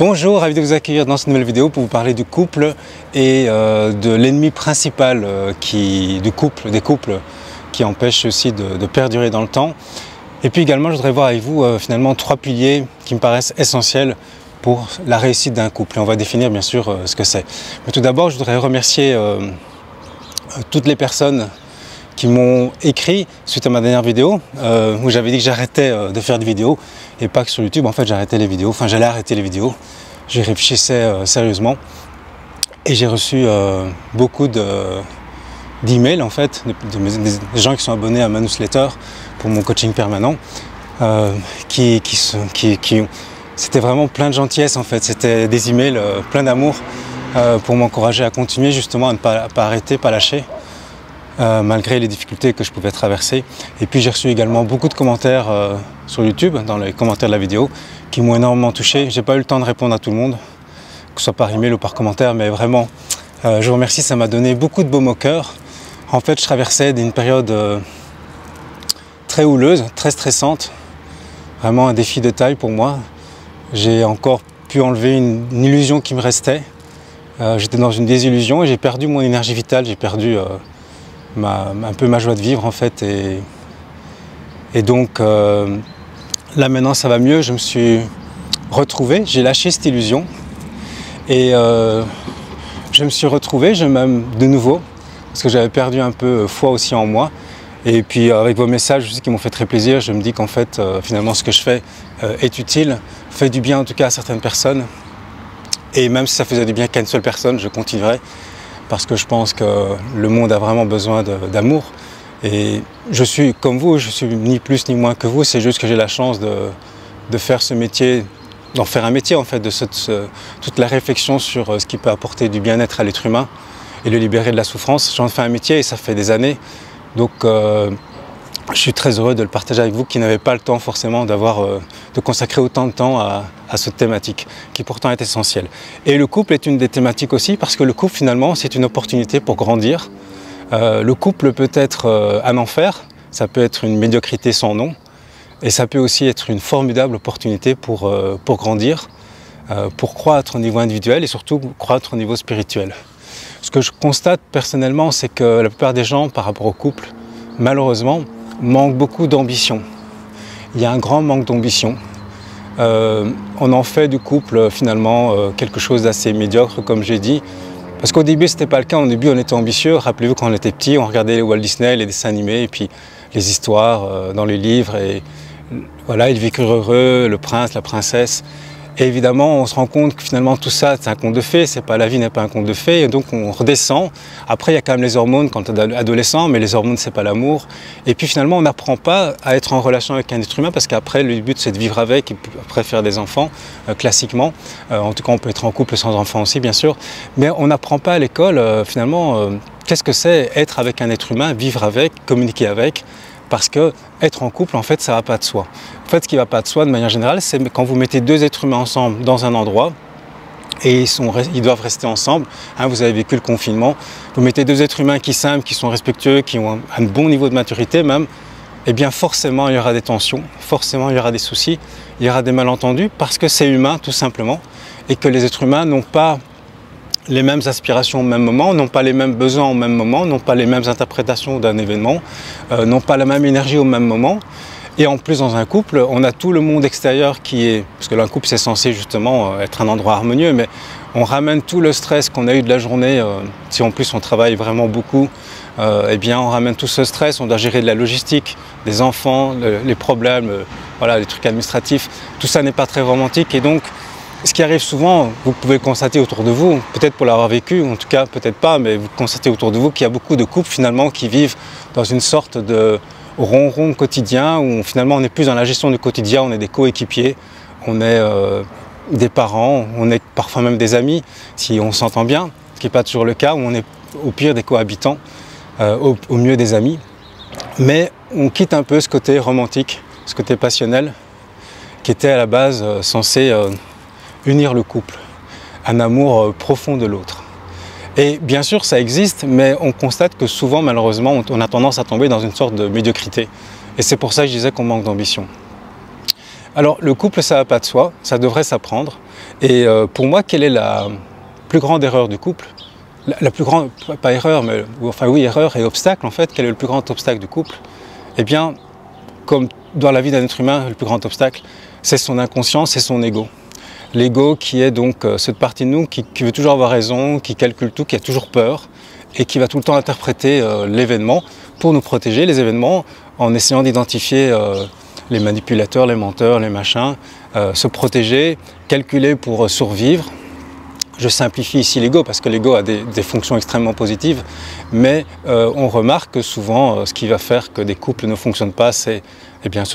Bonjour, ravi de vous accueillir dans cette nouvelle vidéo pour vous parler du couple et de l'ennemi principal des couples qui empêchent aussi de perdurer dans le temps. Et puis également, je voudrais voir avec vous finalement 3 piliers qui me paraissent essentiels pour la réussite d'un couple. Et on va définir bien sûr ce que c'est. Mais tout d'abord, je voudrais remercier toutes les personnes qui m'ont écrit suite à ma dernière vidéo où j'avais dit que j'arrêtais de faire des vidéos et pas que sur YouTube. En fait, j'arrêtais les vidéos, enfin j'allais arrêter les vidéos. J'y réfléchissais sérieusement et j'ai reçu beaucoup d'emails en fait, des gens qui sont abonnés à ma newsletter pour mon coaching permanent c'était vraiment plein de gentillesse en fait. C'était des emails plein d'amour pour m'encourager à continuer justement, à ne pas arrêter, pas lâcher. Malgré les difficultés que je pouvais traverser. Et puis j'ai reçu également beaucoup de commentaires sur YouTube, dans les commentaires de la vidéo, qui m'ont énormément touché. J'ai pas eu le temps de répondre à tout le monde, que ce soit par email ou par commentaire, mais vraiment, je vous remercie, ça m'a donné beaucoup de baume au cœur. En fait, je traversais une période très houleuse, très stressante, vraiment un défi de taille pour moi. J'ai encore pu enlever une illusion qui me restait. J'étais dans une désillusion et j'ai perdu mon énergie vitale, j'ai perdu un peu ma joie de vivre en fait, et donc là maintenant ça va mieux, je me suis retrouvé, j'ai lâché cette illusion et je me suis retrouvé, je m'aime de nouveau parce que j'avais perdu un peu foi aussi en moi. Et puis avec vos messages aussi qui m'ont fait très plaisir, je me dis qu'en fait finalement ce que je fais est utile, fait du bien en tout cas à certaines personnes, et même si ça faisait du bien qu'à une seule personne, je continuerai. Parce que je pense que le monde a vraiment besoin d'amour. Et je suis comme vous, je suis ni plus ni moins que vous, c'est juste que j'ai la chance de faire ce métier, d'en faire un métier en fait, toute la réflexion sur ce qui peut apporter du bien-être à l'être humain et le libérer de la souffrance. J'en fais un métier et ça fait des années. Donc je suis très heureux de le partager avec vous qui n'avez pas le temps forcément de consacrer autant de temps à cette thématique qui pourtant est essentielle. Et le couple est une des thématiques aussi parce que le couple finalement c'est une opportunité pour grandir. Le couple peut être un enfer, ça peut être une médiocrité sans nom et ça peut aussi être une formidable opportunité pour grandir, pour croître au niveau individuel et surtout croître au niveau spirituel. Ce que je constate personnellement, c'est que la plupart des gens par rapport au couple, malheureusement, manque beaucoup d'ambition. Il y a un grand manque d'ambition. On en fait du couple finalement quelque chose d'assez médiocre, comme j'ai dit. Parce qu'au début, ce n'était pas le cas. Au début, on était ambitieux. Rappelez-vous, quand on était petit, on regardait les Walt Disney, les dessins animés, et puis les histoires dans les livres. Et voilà, ils vécurent heureux, le prince, la princesse. Et évidemment, on se rend compte que finalement tout ça, c'est un conte de fées, la vie n'est pas un conte de fées, et donc on redescend. Après, il y a quand même les hormones quand on est adolescent, mais les hormones, c'est pas l'amour. Et puis finalement, on n'apprend pas à être en relation avec un être humain, parce qu'après, le but, c'est de vivre avec, et puis après faire des enfants, classiquement. En tout cas, on peut être en couple sans enfants aussi, bien sûr. Mais on n'apprend pas à l'école, finalement, qu'est-ce que c'est être avec un être humain, vivre avec, communiquer avec. Parce que être en couple, en fait, ça ne va pas de soi. En fait, ce qui ne va pas de soi, de manière générale, c'est quand vous mettez 2 êtres humains ensemble dans un endroit et ils doivent rester ensemble. Hein, vous avez vécu le confinement. Vous mettez 2 êtres humains qui s'aiment, qui sont respectueux, qui ont un bon niveau de maturité même. Eh bien, forcément, il y aura des tensions, forcément, il y aura des soucis, il y aura des malentendus parce que c'est humain, tout simplement, et que les êtres humains n'ont pas les mêmes aspirations au même moment, n'ont pas les mêmes besoins au même moment, n'ont pas les mêmes interprétations d'un événement, n'ont pas la même énergie au même moment. Et en plus, dans un couple, on a tout le monde extérieur qui est... Parce que un couple, c'est censé justement être un endroit harmonieux, mais on ramène tout le stress qu'on a eu de la journée. Si en plus on travaille vraiment beaucoup, eh bien on ramène tout ce stress, on doit gérer de la logistique, des enfants, les problèmes, voilà, les trucs administratifs. Tout ça n'est pas très romantique et donc ce qui arrive souvent, vous pouvez le constater autour de vous, peut-être pour l'avoir vécu, en tout cas peut-être pas, mais vous constatez autour de vous qu'il y a beaucoup de couples finalement qui vivent dans une sorte de ronron quotidien où finalement on n'est plus dans la gestion du quotidien, on est des coéquipiers, on est des parents, on est parfois même des amis si on s'entend bien, ce qui n'est pas toujours le cas, où on est au pire des cohabitants, au mieux des amis. Mais on quitte un peu ce côté romantique, ce côté passionnel qui était à la base censé unir le couple, un amour profond de l'autre. Et bien sûr, ça existe, mais on constate que souvent, malheureusement, on a tendance à tomber dans une sorte de médiocrité. Et c'est pour ça que je disais qu'on manque d'ambition. Alors le couple, ça va pas de soi, ça devrait s'apprendre. Et pour moi, quelle est la plus grande erreur du couple? La plus grande, pas erreur, mais enfin oui, erreur et obstacle en fait. Quel est le plus grand obstacle du couple? Eh bien, comme dans la vie d'un être humain, le plus grand obstacle, c'est son inconscient, c'est son ego. L'ego qui est donc cette partie de nous qui veut toujours avoir raison, qui calcule tout, qui a toujours peur et qui va tout le temps interpréter l'événement pour nous protéger, les événements, en essayant d'identifier les manipulateurs, les menteurs, les machins, se protéger, calculer pour survivre. Je simplifie ici l'ego parce que l'ego a des fonctions extrêmement positives, mais on remarque que souvent ce qui va faire que des couples ne fonctionnent pas, ce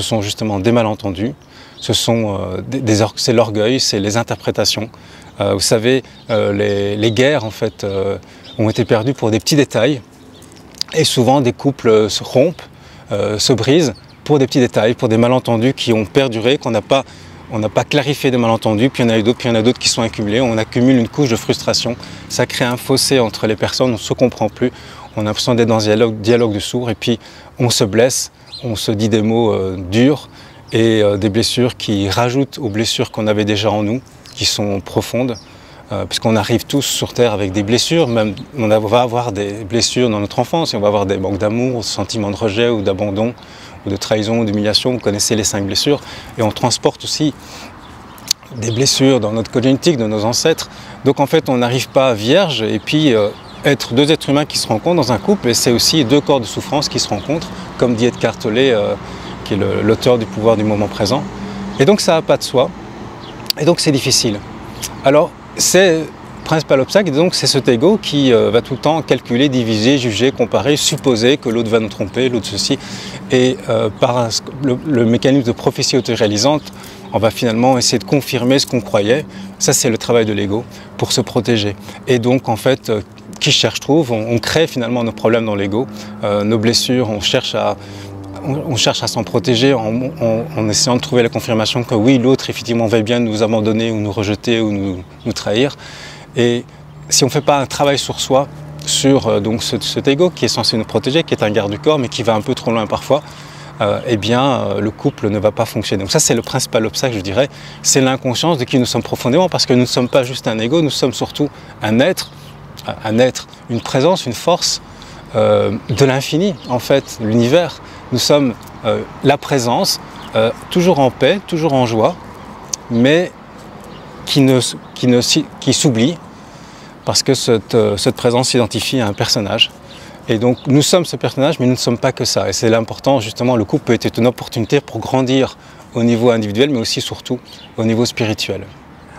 sont justement des malentendus, c'est l'orgueil, c'est les interprétations. Vous savez, les guerres en fait ont été perdues pour des petits détails et souvent des couples se rompent, se brisent pour des petits détails, pour des malentendus qui ont perduré, on n'a pas clarifié des malentendus, puis il y en a eu d'autres, puis il y en a d'autres qui sont accumulés. On accumule une couche de frustration. Ça crée un fossé entre les personnes, on ne se comprend plus. On a l'impression d'être dans un dialogue de sourds. Et puis on se blesse, on se dit des mots durs et des blessures qui rajoutent aux blessures qu'on avait déjà en nous, qui sont profondes. Puisqu'on arrive tous sur Terre avec des blessures. Même, on va avoir des blessures dans notre enfance. Et on va avoir des manques d'amour, sentiments de rejet ou d'abandon, ou de trahison ou d'humiliation, vous connaissez les 5 blessures, et on transporte aussi des blessures dans notre code génétique, de nos ancêtres. Donc en fait on n'arrive pas vierge, et puis être 2 êtres humains qui se rencontrent dans un couple, et c'est aussi 2 corps de souffrance qui se rencontrent, comme dit Edgar Tolle, qui est l'auteur du pouvoir du moment présent. Et donc ça va pas de soi, et donc c'est difficile. Alors c'est principal obstacle, donc c'est cet ego qui va tout le temps calculer, diviser, juger, comparer, supposer que l'autre va nous tromper, l'autre ceci. Et par le mécanisme de prophétie autoréalisante, on va finalement essayer de confirmer ce qu'on croyait. Ça, c'est le travail de l'ego pour se protéger. Et donc, en fait, qui cherche trouve, on crée finalement nos problèmes dans l'ego, nos blessures, on cherche à s'en protéger en essayant de trouver la confirmation que oui, l'autre effectivement va bien nous abandonner ou nous rejeter ou nous trahir. Et si on ne fait pas un travail sur soi, sur donc cet ego qui est censé nous protéger, qui est un garde du corps, mais qui va un peu trop loin parfois, le couple ne va pas fonctionner. Donc ça, c'est le principal obstacle, je dirais, c'est l'inconscience de qui nous sommes profondément, parce que nous ne sommes pas juste un ego, nous sommes surtout un être, une présence, une force de l'infini, en fait, l'univers. Nous sommes la présence, toujours en paix, toujours en joie, mais qui s'oublie parce que cette présence s'identifie à un personnage. Et donc nous sommes ce personnage, mais nous ne sommes pas que ça. Et c'est l'important, justement, le couple peut être une opportunité pour grandir au niveau individuel, mais aussi surtout au niveau spirituel.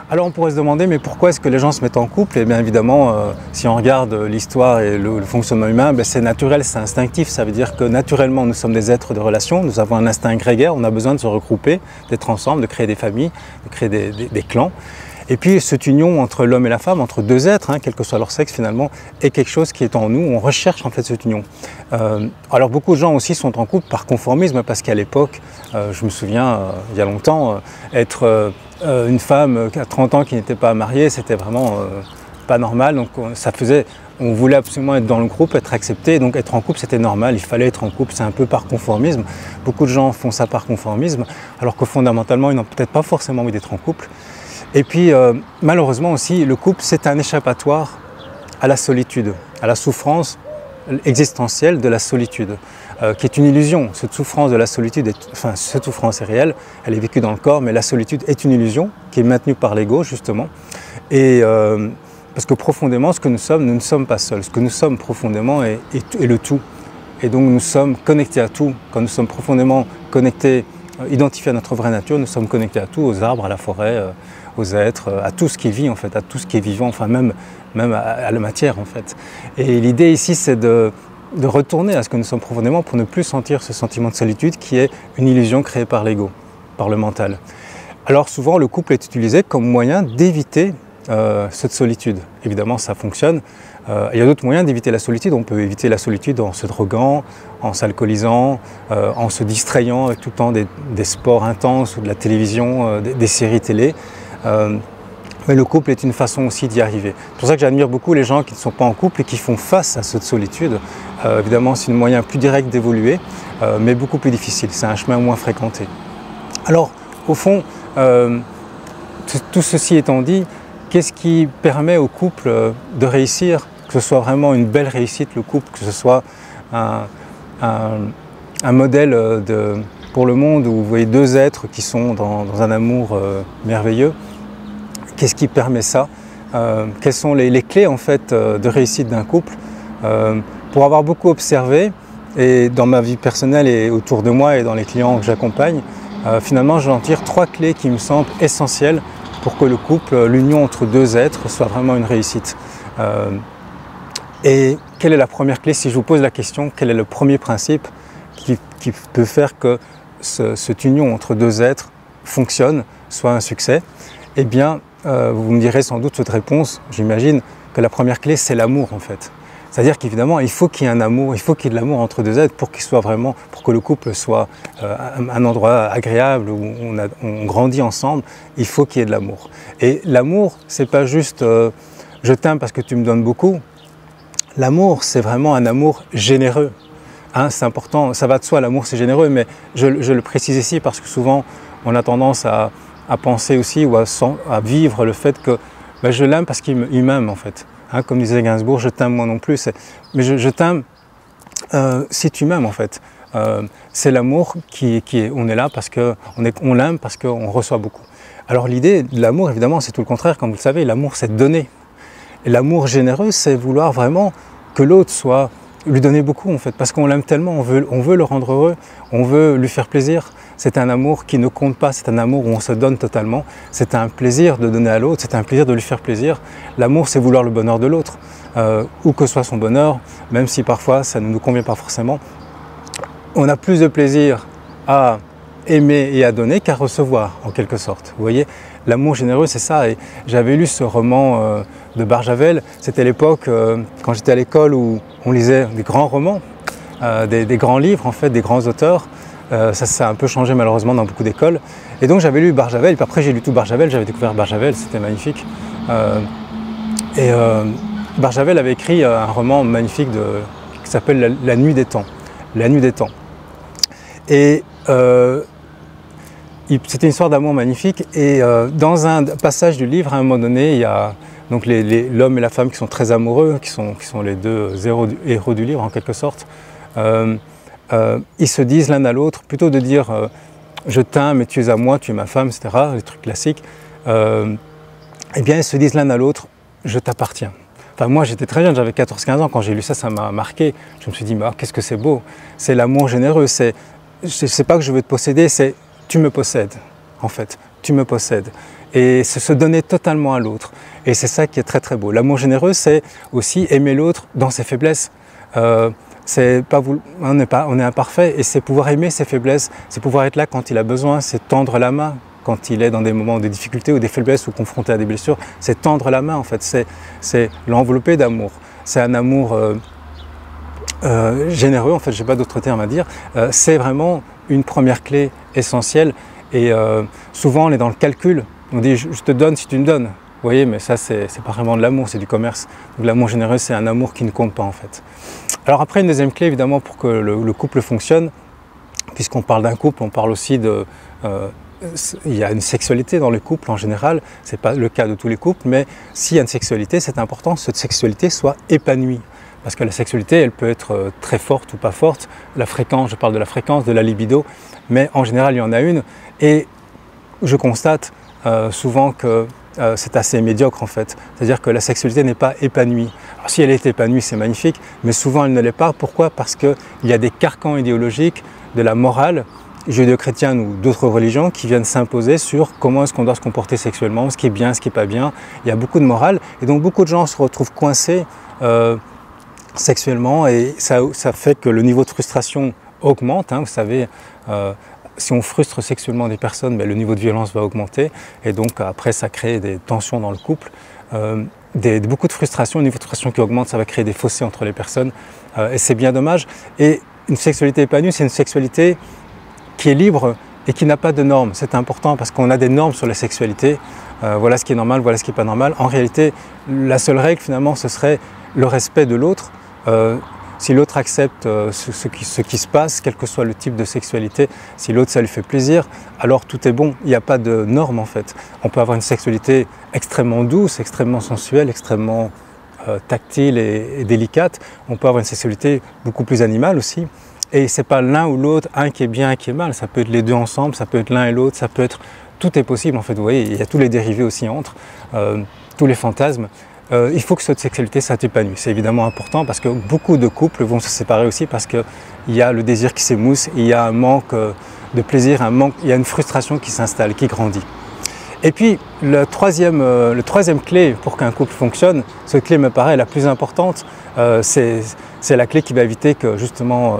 Alors on pourrait se demander, mais pourquoi est-ce que les gens se mettent en couple? Et bien évidemment, si on regarde l'histoire et le fonctionnement humain, c'est naturel, c'est instinctif. Ça veut dire que naturellement, nous sommes des êtres de relation, nous avons un instinct grégaire, on a besoin de se regrouper, d'être ensemble, de créer des familles, de créer des clans. Et puis cette union entre l'homme et la femme, entre 2 êtres, quel que soit leur sexe finalement, est quelque chose qui est en nous, on recherche en fait cette union. Alors beaucoup de gens aussi sont en couple par conformisme, parce qu'à l'époque, je me souviens, il y a longtemps, être une femme à 30 ans qui n'était pas mariée, c'était vraiment pas normal, donc on voulait absolument être dans le groupe, être accepté, donc être en couple c'était normal, il fallait être en couple, c'est un peu par conformisme. Beaucoup de gens font ça par conformisme, alors que fondamentalement ils n'ont peut-être pas forcément envie d'être en couple. Et puis malheureusement aussi, le couple c'est un échappatoire à la solitude, à la souffrance existentielle de la solitude, qui est une illusion. Cette souffrance de la solitude, cette souffrance est réelle, elle est vécue dans le corps, mais la solitude est une illusion qui est maintenue par l'ego justement. Et parce que profondément, ce que nous ne sommes pas seuls. Ce que nous sommes profondément est le tout. Et donc nous sommes connectés à tout. Quand nous sommes profondément connectés, identifiés à notre vraie nature, nous sommes connectés à tout, aux arbres, à la forêt, aux êtres, à tout ce qui vit en fait, à tout ce qui est vivant, enfin même à la matière en fait. Et l'idée ici c'est de retourner à ce que nous sommes profondément pour ne plus sentir ce sentiment de solitude qui est une illusion créée par l'ego, par le mental. Alors souvent le couple est utilisé comme moyen d'éviter cette solitude. Évidemment ça fonctionne. Il y a d'autres moyens d'éviter la solitude. On peut éviter la solitude en se droguant, en s'alcoolisant, en se distrayant avec tout le temps des sports intenses ou de la télévision, des séries télé. Mais le couple est une façon aussi d'y arriver. C'est pour ça que j'admire beaucoup les gens qui ne sont pas en couple et qui font face à cette solitude. Évidemment, c'est un moyen plus direct d'évoluer, mais beaucoup plus difficile. C'est un chemin moins fréquenté. Alors, au fond, tout ceci étant dit, qu'est-ce qui permet au couple de réussir, que ce soit vraiment une belle réussite, le couple, que ce soit un modèle pour le monde où vous voyez deux êtres qui sont dans un amour merveilleux? Qu'est-ce qui permet ça? Quelles sont les clés en fait de réussite d'un couple? Pour avoir beaucoup observé, et dans ma vie personnelle et autour de moi et dans les clients que j'accompagne, finalement j'en tire 3 clés qui me semblent essentielles pour que le couple, l'union entre deux êtres, soit vraiment une réussite. Et quelle est la première clé? Si je vous pose la question, quel est le premier principe qui peut faire que cette union entre deux êtres fonctionne, soit un succès? Eh bien, vous me direz sans doute cette réponse, j'imagine, que la première clé c'est l'amour en fait. C'est-à-dire qu'évidemment, il faut qu'il y ait un amour, il faut qu'il y ait de l'amour entre deux êtres pour que le couple soit un endroit agréable où on grandit ensemble. Il faut qu'il y ait de l'amour. Et l'amour, c'est pas juste je t'aime parce que tu me donnes beaucoup. L'amour, c'est vraiment un amour généreux. Hein, c'est important, ça va de soi, l'amour c'est généreux, mais je le précise ici parce que souvent on a tendance à penser aussi ou à vivre le fait que je l'aime parce qu'il m'aime en fait. Hein, comme disait Gainsbourg, je t'aime moi non plus, mais je t'aime si tu m'aimes en fait. C'est l'amour on est là parce qu'on l'aime parce qu'on reçoit beaucoup. Alors l'idée de l'amour évidemment c'est tout le contraire, comme vous le savez, l'amour c'est donner. Et l'amour généreux c'est vouloir vraiment que l'autre lui donner beaucoup en fait, parce qu'on l'aime tellement, on veut le rendre heureux, on veut lui faire plaisir. C'est un amour qui ne compte pas, c'est un amour où on se donne totalement. C'est un plaisir de donner à l'autre, c'est un plaisir de lui faire plaisir. L'amour, c'est vouloir le bonheur de l'autre, où que soit son bonheur, même si parfois ça ne nous convient pas forcément. On a plus de plaisir à aimer et à donner qu'à recevoir, en quelque sorte. Vous voyez, l'amour généreux, c'est ça. Et j'avais lu ce roman de Barjavel. C'était l'époque, quand j'étais à l'école, où on lisait des grands romans, des grands livres, en fait, des grands auteurs. Ça a un peu changé malheureusement dans beaucoup d'écoles. Et donc j'avais lu Barjavel, puis après j'ai lu tout Barjavel, j'avais découvert Barjavel, c'était magnifique. Barjavel avait écrit un roman magnifique qui s'appelle La Nuit des temps. La Nuit des temps. Et c'était une histoire d'amour magnifique. Et dans un passage du livre, à un moment donné, il y a donc l'homme et la femme qui sont très amoureux, qui sont les deux héros du livre en quelque sorte. Ils se disent l'un à l'autre, plutôt de dire je t'aime et tu es à moi, tu es ma femme, etc., les trucs classiques, eh bien ils se disent l'un à l'autre je t'appartiens. Enfin moi j'étais très jeune, j'avais 14-15 ans, quand j'ai lu ça, ça m'a marqué. Je me suis dit qu'est-ce que c'est beau, c'est l'amour généreux, c'est pas que je veux te posséder, c'est tu me possèdes en fait, tu me possèdes. Et c'est se donner totalement à l'autre. Et c'est ça qui est très très beau. L'amour généreux, c'est aussi aimer l'autre dans ses faiblesses. On est imparfait et c'est pouvoir aimer ses faiblesses, c'est pouvoir être là quand il a besoin, c'est tendre la main quand il est dans des moments de difficulté ou des faiblesses ou confronté à des blessures, c'est tendre la main en fait, c'est l'envelopper d'amour. C'est un amour généreux en fait, je n'ai pas d'autre terme à dire, c'est vraiment une première clé essentielle et souvent on est dans le calcul, on dit je te donne si tu me donnes. Vous voyez, mais ça, c'est pas vraiment de l'amour, c'est du commerce. Donc l'amour généreux, c'est un amour qui ne compte pas en fait. Alors après, une deuxième clé, évidemment, pour que le couple fonctionne, puisqu'on parle d'un couple, on parle aussi il y a une sexualité dans le couple en général, c'est pas le cas de tous les couples, mais s'il y a une sexualité, c'est important que cette sexualité soit épanouie. Parce que la sexualité, elle peut être très forte ou pas forte. La fréquence, je parle de la fréquence, de la libido, mais en général, il y en a une. Et je constate souvent que c'est assez médiocre en fait, c'est-à-dire que la sexualité n'est pas épanouie. Alors si elle est épanouie, c'est magnifique, mais souvent elle ne l'est pas. Pourquoi? Parce qu'il y a des carcans idéologiques de la morale judéo-chrétienne ou d'autres religions qui viennent s'imposer sur comment est-ce qu'on doit se comporter sexuellement, ce qui est bien, ce qui n'est pas bien. Il y a beaucoup de morale et donc beaucoup de gens se retrouvent coincés sexuellement et ça fait que le niveau de frustration augmente, hein, vous savez. Si on frustre sexuellement des personnes, le niveau de violence va augmenter et donc après ça crée des tensions dans le couple. Beaucoup de frustration, le niveau de frustration qui augmente, ça va créer des fossés entre les personnes et c'est bien dommage. Et une sexualité épanouie, c'est une sexualité qui est libre et qui n'a pas de normes. C'est important parce qu'on a des normes sur la sexualité. Voilà ce qui est normal, voilà ce qui n'est pas normal. En réalité, la seule règle finalement, ce serait le respect de l'autre. si l'autre accepte ce qui se passe, quel que soit le type de sexualité, si l'autre ça lui fait plaisir, alors tout est bon, il n'y a pas de normes en fait. On peut avoir une sexualité extrêmement douce, extrêmement sensuelle, extrêmement tactile et délicate. On peut avoir une sexualité beaucoup plus animale aussi. Et c'est pas l'un ou l'autre, un qui est bien, un qui est mal. Ça peut être les deux ensemble, ça peut être l'un et l'autre, ça peut être... Tout est possible en fait, vous voyez, il y a tous les dérivés aussi entre, tous les fantasmes. Il faut que cette sexualité s'épanouisse. C'est évidemment important parce que beaucoup de couples vont se séparer aussi parce qu'il y a le désir qui s'émousse, il y a un manque de plaisir, il y a une frustration qui s'installe, qui grandit. Et puis, le troisième clé pour qu'un couple fonctionne, cette clé me paraît la plus importante, c'est la clé qui va éviter que justement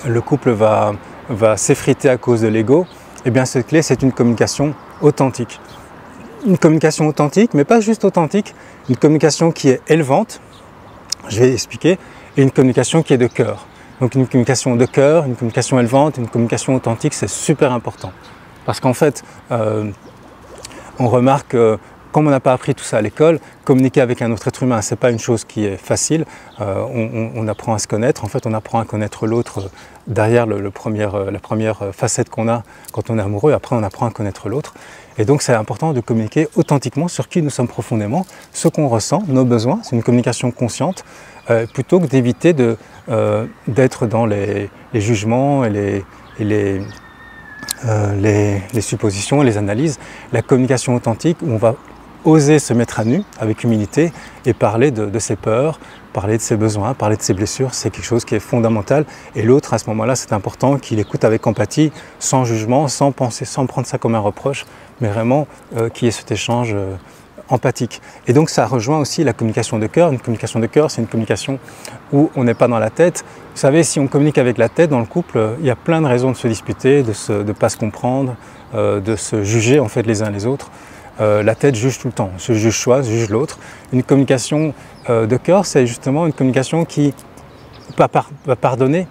le couple va s'effriter à cause de l'ego. Eh bien, cette clé, c'est une communication authentique. Une communication authentique, mais pas juste authentique, une communication qui est élevante, je vais expliquer, et une communication qui est de cœur. Donc une communication de cœur, une communication élevante, une communication authentique, c'est super important. Parce qu'en fait, on remarque que comme on n'a pas appris tout ça à l'école, communiquer avec un autre être humain, ce n'est pas une chose qui est facile. On apprend à se connaître, en fait on apprend à connaître l'autre derrière la première facette qu'on a quand on est amoureux, après on apprend à connaître l'autre. Et donc c'est important de communiquer authentiquement sur qui nous sommes profondément, ce qu'on ressent, nos besoins, c'est une communication consciente, plutôt que d'éviter d'être dans les jugements et les suppositions, les analyses. La communication authentique où on va oser se mettre à nu avec humilité et parler de ses peurs, parler de ses besoins, parler de ses blessures, c'est quelque chose qui est fondamental. Et l'autre, à ce moment-là, c'est important qu'il écoute avec empathie, sans jugement, sans penser, sans prendre ça comme un reproche, mais vraiment qu'il y ait cet échange empathique. Et donc ça rejoint aussi la communication de cœur. Une communication de cœur, c'est une communication où on n'est pas dans la tête. Vous savez, si on communique avec la tête dans le couple, il y a plein de raisons de se disputer, de ne pas se comprendre, de se juger en fait les uns les autres. La tête juge tout le temps, se juge soi, se juge l'autre. Une communication de cœur, c'est justement une communication qui va pardonner,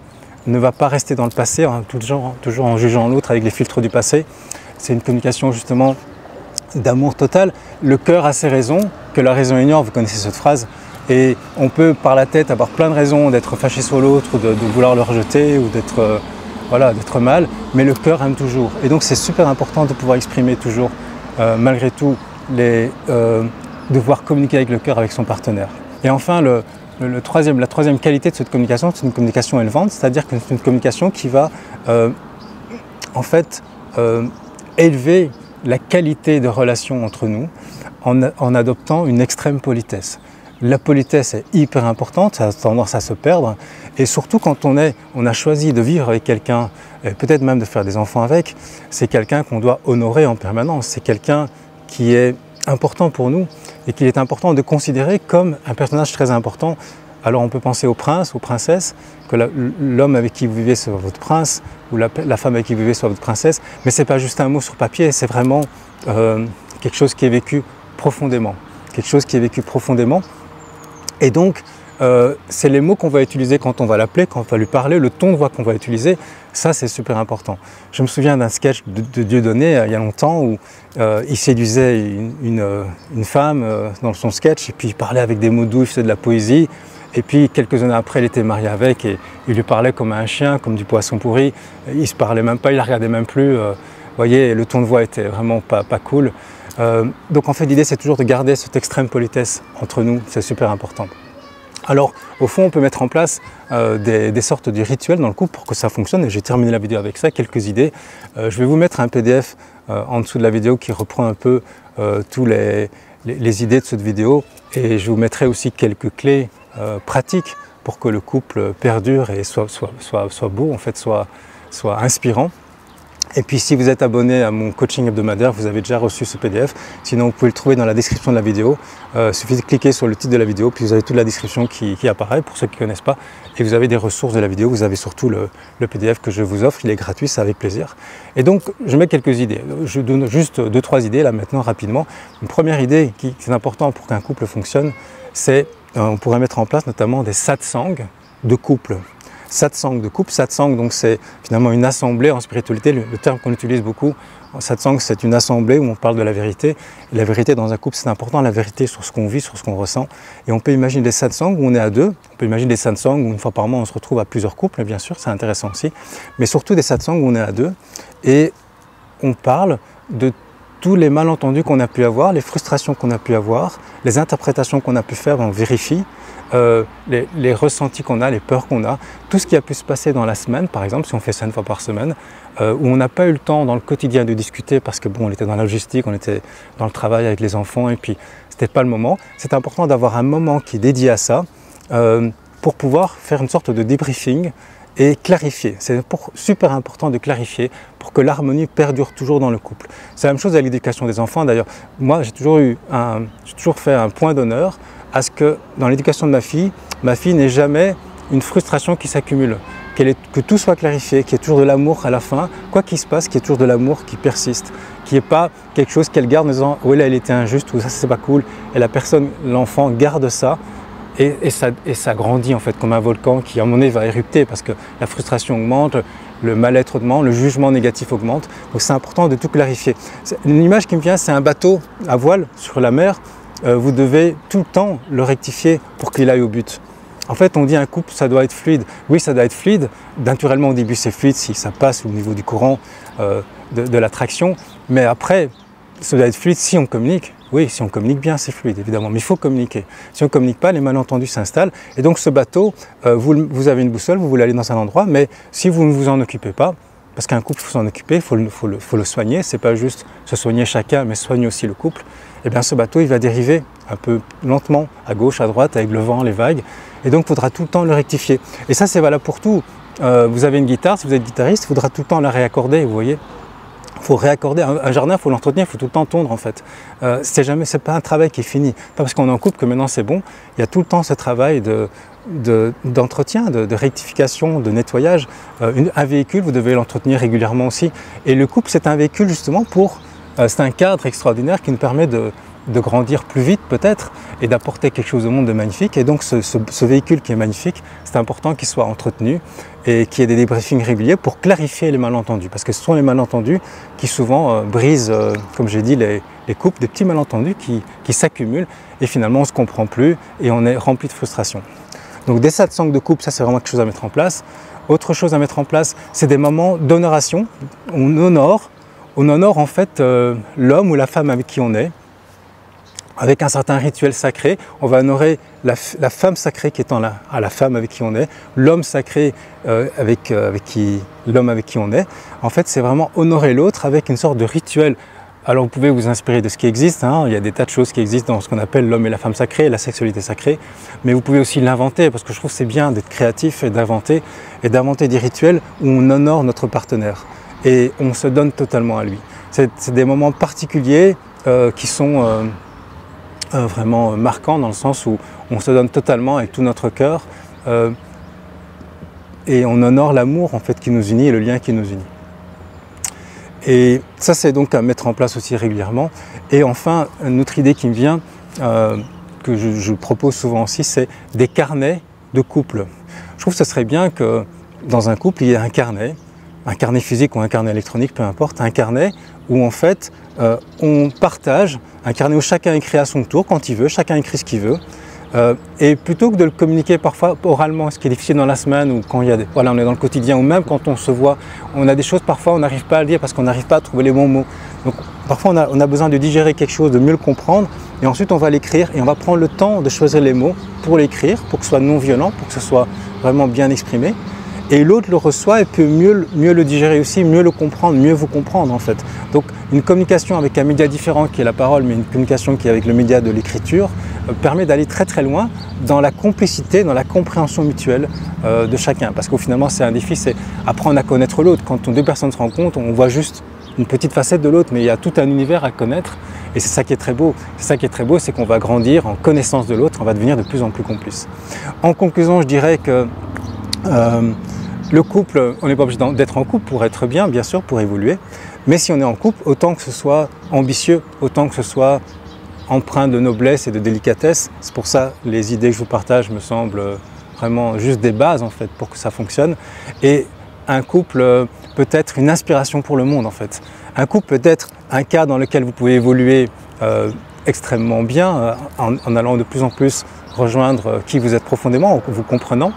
ne va pas rester dans le passé, hein, toujours en jugeant l'autre avec les filtres du passé. C'est une communication justement d'amour total. Le cœur a ses raisons, que la raison ignore, vous connaissez cette phrase. Et on peut par la tête avoir plein de raisons d'être fâché sur l'autre, ou de vouloir le rejeter, ou d'être d'être mal, mais le cœur aime toujours. Et donc c'est super important de pouvoir exprimer toujours, malgré tout, de pouvoir communiquer avec le cœur avec son partenaire. Et enfin, la troisième qualité de cette communication, c'est une communication élevante, c'est-à-dire que c'est une communication qui va en fait élever la qualité de relation entre nous en adoptant une extrême politesse. La politesse est hyper importante, ça a tendance à se perdre, et surtout quand on a choisi de vivre avec quelqu'un, peut-être même de faire des enfants avec, c'est quelqu'un qu'on doit honorer en permanence, c'est quelqu'un qui est important pour nous et qu'il est important de considérer comme un personnage très important. Alors on peut penser au prince, aux princesses, que l'homme avec qui vous vivez soit votre prince, ou la femme avec qui vous vivez soit votre princesse, mais ce n'est pas juste un mot sur papier, c'est vraiment quelque chose qui est vécu profondément. Quelque chose qui est vécu profondément. Et donc, c'est les mots qu'on va utiliser quand on va l'appeler, quand on va lui parler, le ton de voix qu'on va utiliser, ça c'est super important. Je me souviens d'un sketch de Dieudonné il y a longtemps où il séduisait une femme dans son sketch et puis il parlait avec des mots doux, il faisait de la poésie. Et puis quelques années après, il était marié avec et il lui parlait comme un chien, comme du poisson pourri. Il ne se parlait même pas, il ne la regardait même plus. Vous voyez, le ton de voix était vraiment pas cool. Donc en fait, l'idée c'est toujours de garder cette extrême politesse entre nous, c'est super important. Alors au fond, on peut mettre en place des sortes de rituels dans le couple pour que ça fonctionne. Et j'ai terminé la vidéo avec ça, quelques idées. Je vais vous mettre un PDF en dessous de la vidéo qui reprend un peu tous les idées de cette vidéo. Et je vous mettrai aussi quelques clés pratiques pour que le couple perdure et soit beau, en fait, soit inspirant. Et puis si vous êtes abonné à mon coaching hebdomadaire, vous avez déjà reçu ce PDF. Sinon, vous pouvez le trouver dans la description de la vidéo. Il suffit de cliquer sur le titre de la vidéo, puis vous avez toute la description qui apparaît pour ceux qui ne connaissent pas. Et vous avez des ressources de la vidéo, vous avez surtout le PDF que je vous offre, il est gratuit, c'est avec plaisir. Et donc, je mets quelques idées. Je donne juste 2-3 idées là maintenant rapidement. Une première idée qui est importante pour qu'un couple fonctionne, c'est on pourrait mettre en place notamment des satsangs de couple. satsang de couple. Satsang, donc c'est finalement une assemblée en spiritualité, le terme qu'on utilise beaucoup. Satsang, c'est une assemblée où on parle de la vérité. Et la vérité dans un couple, c'est important, la vérité sur ce qu'on vit, sur ce qu'on ressent. Et on peut imaginer des satsangs où on est à deux. On peut imaginer des satsangs où une fois par mois on se retrouve à plusieurs couples, bien sûr, c'est intéressant aussi. Mais surtout des satsangs où on est à deux. Et on parle de tous les malentendus qu'on a pu avoir, les frustrations qu'on a pu avoir, les interprétations qu'on a pu faire, on vérifie, les ressentis qu'on a, les peurs qu'on a, tout ce qui a pu se passer dans la semaine, par exemple, si on fait ça une fois par semaine, où on n'a pas eu le temps dans le quotidien de discuter parce que bon, on était dans la logistique, on était dans le travail avec les enfants et puis c'était pas le moment. C'est important d'avoir un moment qui est dédié à ça pour pouvoir faire une sorte de débriefing et clarifier. C'est super important de clarifier pour que l'harmonie perdure toujours dans le couple. C'est la même chose avec l'éducation des enfants. D'ailleurs, moi j'ai toujours fait un point d'honneur à ce que dans l'éducation de ma fille n'ait jamais une frustration qui s'accumule, que tout soit clarifié, qu'il y ait toujours de l'amour à la fin, quoi qu'il se passe, qu'il y ait toujours de l'amour qui persiste, qu'il n'y ait pas quelque chose qu'elle garde en disant « oui là elle était injuste » ou « ça c'est pas cool » et la personne, l'enfant garde ça. Et ça grandit en fait comme un volcan qui à un moment donné va érupter parce que la frustration augmente, le mal-être augmente, le jugement négatif augmente. Donc c'est important de tout clarifier. Une image qui me vient, c'est un bateau à voile sur la mer. Vous devez tout le temps le rectifier pour qu'il aille au but. En fait, on dit un couple, ça doit être fluide. Oui, ça doit être fluide. Naturellement, au début, c'est fluide si ça passe au niveau du courant de l'attraction. Mais après, ça doit être fluide si on communique. Oui, si on communique bien, c'est fluide, évidemment, mais il faut communiquer. Si on ne communique pas, les malentendus s'installent. Et donc ce bateau, vous avez une boussole, vous voulez aller dans un endroit, mais si vous ne vous en occupez pas, parce qu'un couple, il faut s'en occuper, il faut le soigner, ce n'est pas juste se soigner chacun, mais soigner aussi le couple, et bien ce bateau, il va dériver un peu lentement, à gauche, à droite, avec le vent, les vagues, et donc il faudra tout le temps le rectifier. Et ça, c'est valable pour tout. Vous avez une guitare, si vous êtes guitariste, il faudra tout le temps la réaccorder, vous voyez. Il faut réaccorder un jardin, il faut l'entretenir, il faut tout le temps tondre en fait. C'est pas un travail qui est fini. Pas parce qu'on est en couple que maintenant c'est bon. Il y a tout le temps ce travail d'entretien, de rectification, de nettoyage. Un véhicule, vous devez l'entretenir régulièrement aussi. Et le couple, c'est un véhicule justement c'est un cadre extraordinaire qui nous permet de grandir plus vite peut-être et d'apporter quelque chose au monde de magnifique. Et donc ce véhicule qui est magnifique, c'est important qu'il soit entretenu et qu'il y ait des débriefings réguliers pour clarifier les malentendus. Parce que ce sont les malentendus qui souvent brisent, comme j'ai dit, les couples, des petits malentendus qui s'accumulent et finalement on ne se comprend plus et on est rempli de frustration. Donc des satsangs de couple, ça c'est vraiment quelque chose à mettre en place. Autre chose à mettre en place, c'est des moments d'honoration. On honore en fait l'homme ou la femme avec qui on est. Avec un certain rituel sacré, on va honorer la femme sacrée qui est à la femme avec qui on est, l'homme sacré l'homme avec qui on est. En fait, c'est vraiment honorer l'autre avec une sorte de rituel. Alors vous pouvez vous inspirer de ce qui existe, hein. Il y a des tas de choses qui existent dans ce qu'on appelle l'homme et la femme sacrée, la sexualité sacrée, mais vous pouvez aussi l'inventer parce que je trouve que c'est bien d'être créatif et d'inventer des rituels où on honore notre partenaire et on se donne totalement à lui. C'est des moments particuliers qui sont vraiment marquant dans le sens où on se donne totalement avec tout notre cœur et on honore l'amour en fait qui nous unit et le lien qui nous unit. Et ça c'est donc à mettre en place aussi régulièrement. Et enfin, une autre idée qui me vient, que je propose souvent aussi, c'est des carnets de couple. Je trouve que ce serait bien que dans un couple il y ait un carnet physique ou un carnet électronique, peu importe, un carnet où en fait on partage, un carnet où chacun écrit à son tour quand il veut, chacun écrit ce qu'il veut. Et plutôt que de le communiquer parfois oralement, ce qui est difficile dans la semaine ou quand on est dans le quotidien ou même quand on se voit, on a des choses parfois on n'arrive pas à le dire parce qu'on n'arrive pas à trouver les bons mots. Donc parfois on a besoin de digérer quelque chose, de mieux le comprendre et ensuite on va l'écrire et on va prendre le temps de choisir les mots pour l'écrire, pour que ce soit non violent, pour que ce soit vraiment bien exprimé. Et l'autre le reçoit et peut mieux le digérer aussi, mieux le comprendre, mieux vous comprendre en fait. Donc une communication avec un média différent qui est la parole, mais une communication qui est avec le média de l'écriture, permet d'aller très très loin dans la complicité, dans la compréhension mutuelle de chacun. Parce qu'au finalement c'est un défi, c'est apprendre à connaître l'autre. Quand deux personnes se rencontrent, on voit juste une petite facette de l'autre, mais il y a tout un univers à connaître. Et c'est ça qui est très beau. C'est ça qui est très beau, c'est qu'on va grandir en connaissance de l'autre, on va devenir de plus en plus complices. En conclusion, je dirais que le couple, on n'est pas obligé d'être en couple pour être bien sûr, pour évoluer. Mais si on est en couple, autant que ce soit ambitieux, autant que ce soit empreint de noblesse et de délicatesse. C'est pour ça les idées que je vous partage me semblent vraiment juste des bases en fait pour que ça fonctionne. Et un couple peut être une inspiration pour le monde en fait. Un couple peut être un cas dans lequel vous pouvez évoluer extrêmement bien en allant de plus en plus rejoindre qui vous êtes profondément, en vous comprenant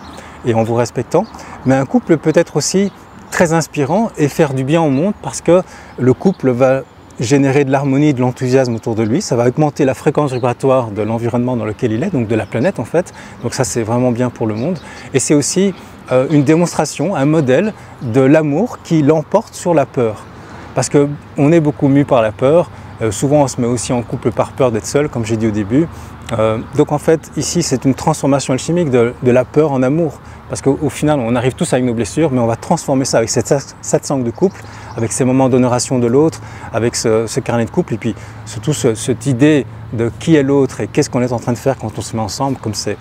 et en vous respectant. Mais un couple peut être aussi très inspirant et faire du bien au monde parce que le couple va générer de l'harmonie, de l'enthousiasme autour de lui. Ça va augmenter la fréquence vibratoire de l'environnement dans lequel il est, donc de la planète en fait. Donc ça c'est vraiment bien pour le monde. Et c'est aussi une démonstration, un modèle de l'amour qui l'emporte sur la peur. Parce qu'on est beaucoup mû par la peur. Souvent on se met aussi en couple par peur d'être seul, comme j'ai dit au début. Donc en fait ici c'est une transformation alchimique de la peur en amour. Parce qu'au final on arrive tous avec nos blessures, mais on va transformer ça avec cette satsang de couple, avec ces moments d'honoration de l'autre, avec ce carnet de couple, et puis surtout cette idée de qui est l'autre et qu'est-ce qu'on est en train de faire quand on se met ensemble, comme c'est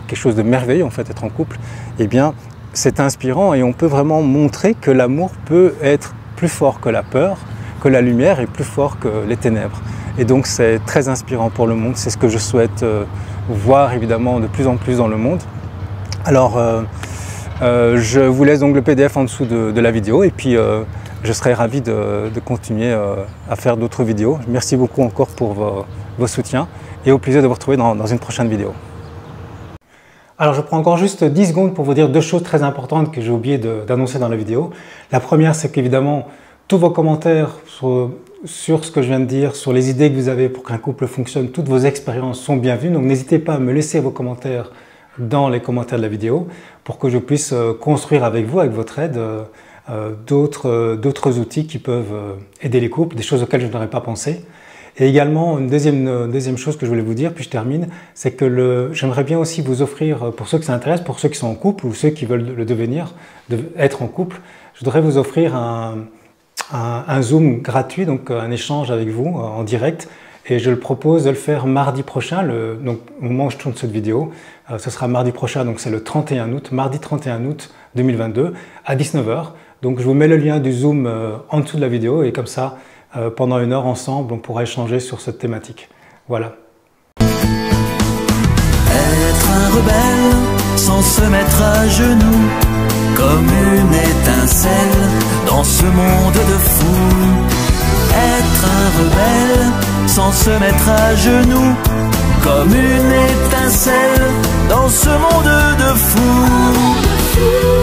quelque chose de merveilleux en fait être en couple, eh bien c'est inspirant et on peut vraiment montrer que l'amour peut être plus fort que la peur, que la lumière est plus fort que les ténèbres. Et donc c'est très inspirant pour le monde, c'est ce que je souhaite voir évidemment de plus en plus dans le monde. Alors je vous laisse donc le PDF en dessous de la vidéo et puis je serai ravi de continuer à faire d'autres vidéos. Merci beaucoup encore pour vos soutiens et au plaisir de vous retrouver dans une prochaine vidéo. Alors je prends encore juste 10 secondes pour vous dire deux choses très importantes que j'ai oublié d'annoncer dans la vidéo. La première, c'est qu'évidemment tous vos commentaires sur ce que je viens de dire, sur les idées que vous avez pour qu'un couple fonctionne, toutes vos expériences sont bienvenues. Donc n'hésitez pas à me laisser vos commentaires dans les commentaires de la vidéo pour que je puisse construire avec vous, avec votre aide, d'autres outils qui peuvent aider les couples, des choses auxquelles je n'aurais pas pensé. Et également, une deuxième chose que je voulais vous dire, puis je termine, c'est que j'aimerais bien aussi vous offrir, pour ceux que ça intéresse, pour ceux qui sont en couple ou ceux qui veulent le devenir, être en couple, je voudrais vous offrir un Zoom gratuit, donc un échange avec vous en direct. Et je le propose de le faire mardi prochain, donc au moment où je tourne cette vidéo, ce sera mardi prochain, donc c'est le 31 août, mardi 31 août 2022 à 19 h. Donc je vous mets le lien du Zoom en dessous de la vidéo et comme ça, pendant 1 heure ensemble, on pourra échanger sur cette thématique. Voilà. Être un rebelle sans se mettre à genoux, comme une étincelle dans ce monde de fous. Être un rebelle sans se mettre à genoux, comme une étincelle dans ce monde de fous.